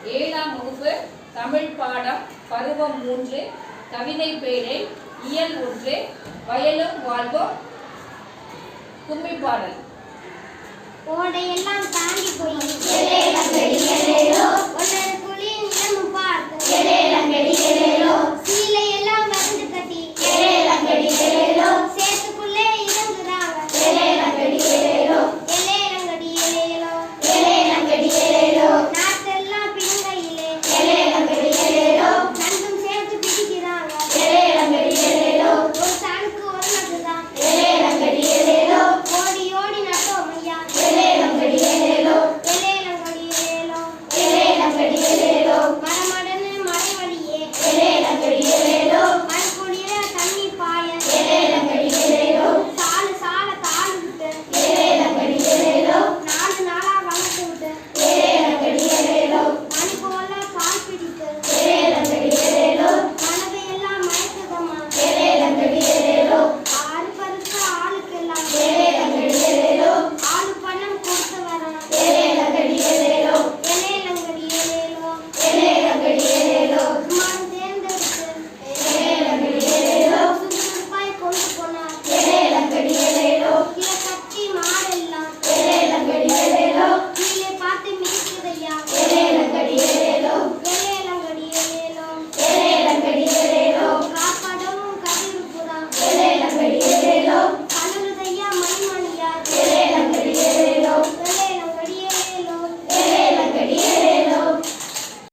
ஏழாம் வகுப்பு தமிழ் பாடம் பருவம் 3 கவிதை பேழை இயல் 1 வயலும் வாழ்வும் கும்மிப்பாடல். ஓடையெல்லாம் தாண்டி போய் சீலையெல்லாம் வந்து கட்டி சேத்துக்குள்ளே இறங்குறாங்க நாட்டெல்லாம் பின்கையிலே நண்டும் சேர்த்து பிடிக்கிறாங்க ஒரு சாணுக்கு ஒரு நட்டுதான் ஓடி ஓடி நட்டோம் ஐயா மரமடன்னு மலை வழியே